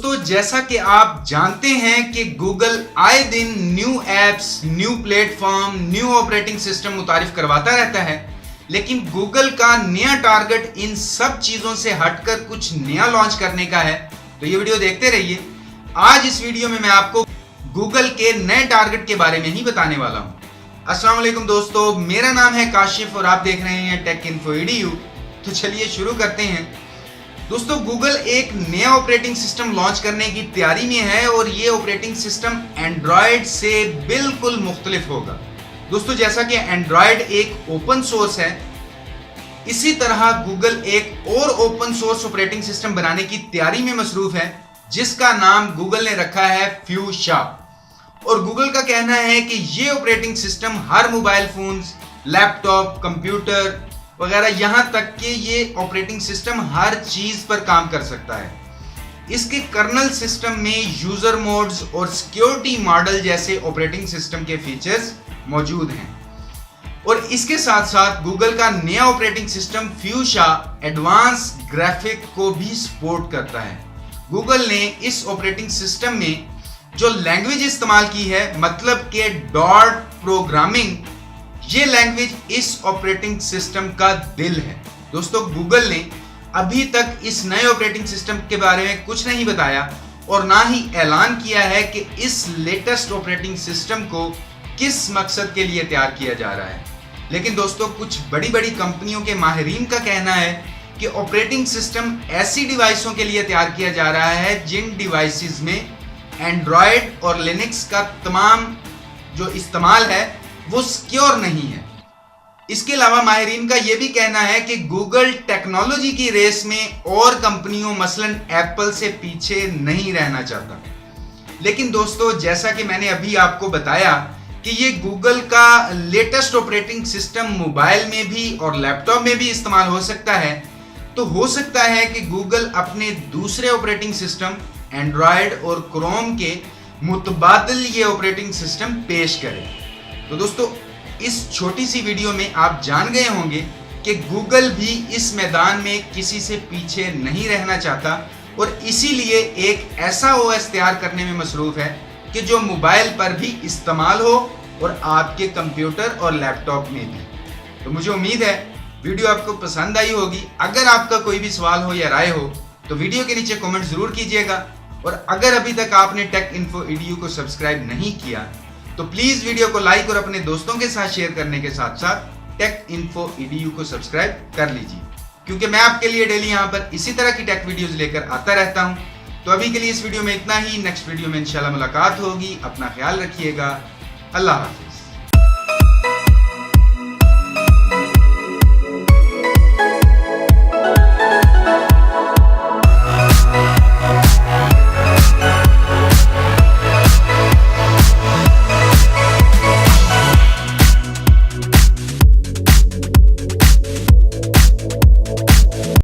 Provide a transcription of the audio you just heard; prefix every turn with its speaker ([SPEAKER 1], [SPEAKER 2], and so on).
[SPEAKER 1] दोस्तों, जैसा कि आप जानते हैं कि गूगल आए दिन new apps, new platform, new operating system मुतारिफ करवाता रहता है, लेकिन गूगल का नया टारगेट इन सब चीजों से हटकर कुछ नया लॉन्च करने का है। तो ये वीडियो देखते रहिए। आज इस वीडियो में मैं आपको गूगल के नए टारगेट के बारे में ही बताने वाला हूं। अस्सलाम वालेकुम दोस्तों, मेरा नाम है काशिफ और आप देख रहे हैं टेक इन्फो EDU। तो चलिए शुरू करते हैं। दोस्तों, गूगल एक नया ऑपरेटिंग सिस्टम लॉन्च करने की तैयारी में है और ये ऑपरेटिंग सिस्टम एंड्रॉयड से बिल्कुल मुख्तलिफ होगा। दोस्तों, जैसा कि एंड्रॉयड एक ओपन सोर्स है, इसी तरह गूगल एक और ओपन सोर्स ऑपरेटिंग सिस्टम बनाने की तैयारी में मसरूफ है, जिसका नाम गूगल ने रखा है फ्यूशा। और गूगल का कहना है कि ये ऑपरेटिंग सिस्टम हर मोबाइल फोन्स, लैपटॉप, कंप्यूटर वगैरह, यहां तक कि ये ऑपरेटिंग सिस्टम हर चीज पर काम कर सकता है। इसके कर्नल सिस्टम में यूजर मोड्स और सिक्योरिटी मॉडल जैसे ऑपरेटिंग सिस्टम के फीचर्स मौजूद हैं। और इसके साथ साथ गूगल का नया ऑपरेटिंग सिस्टम फ्यूशा एडवांस ग्राफिक को भी सपोर्ट करता है। गूगल ने इस ऑपरेटिंग सिस्टम में जो लैंग्वेज इस्तेमाल की है, मतलब कि डॉट प्रोग्रामिंग, ये लैंग्वेज इस ऑपरेटिंग सिस्टम का दिल है। दोस्तों, गूगल ने अभी तक इस नए ऑपरेटिंग सिस्टम के बारे में कुछ नहीं बताया और ना ही ऐलान किया है कि इस लेटेस्ट ऑपरेटिंग सिस्टम को किस मकसद के लिए तैयार किया जा रहा है। लेकिन दोस्तों, कुछ बड़ी बड़ी कंपनियों के माहिरीन का कहना है कि ऑपरेटिंग सिस्टम ऐसी डिवाइसों के लिए तैयार किया जा रहा है जिन डिवाइसेस में एंड्रॉयड और लिनक्स का तमाम जो इस्तेमाल है वो सिक्योर नहीं है। इसके अलावा माहिरीन का यह भी कहना है कि गूगल टेक्नोलॉजी की रेस में और कंपनियों मसलन एप्पल से पीछे नहीं रहना चाहता। लेकिन दोस्तों, जैसा कि मैंने अभी आपको बताया कि ये गूगल का लेटेस्ट ऑपरेटिंग सिस्टम मोबाइल में भी और लैपटॉप में भी इस्तेमाल हो सकता है, तो हो सकता है कि गूगल अपने दूसरे ऑपरेटिंग सिस्टम एंड्रॉयड और क्रोम के मुतबादिल ये ऑपरेटिंग सिस्टम पेश करे। तो दोस्तों, इस छोटी सी वीडियो में आप जान गए होंगे कि गूगल भी इस मैदान में किसी से पीछे नहीं रहना चाहता और इसीलिए एक ऐसा OS तैयार करने में मसरूफ है कि जो मोबाइल पर भी इस्तेमाल हो और आपके कंप्यूटर और लैपटॉप में भी। तो मुझे उम्मीद है वीडियो आपको पसंद आई होगी। अगर आपका कोई भी सवाल हो या राय हो तो वीडियो के नीचे कमेंट जरूर कीजिएगा। और अगर अभी तक आपने टेक इन्फो EDU को सब्सक्राइब नहीं किया तो प्लीज वीडियो को लाइक और अपने दोस्तों के साथ शेयर करने के साथ साथ टेक इन्फो EDU को सब्सक्राइब कर लीजिए, क्योंकि मैं आपके लिए डेली यहां पर इसी तरह की टेक वीडियोस लेकर आता रहता हूं। तो अभी के लिए इस वीडियो में इतना ही। नेक्स्ट वीडियो में इंशाल्लाह मुलाकात होगी। अपना ख्याल रखिएगा। अल्लाह हाफ़िज़।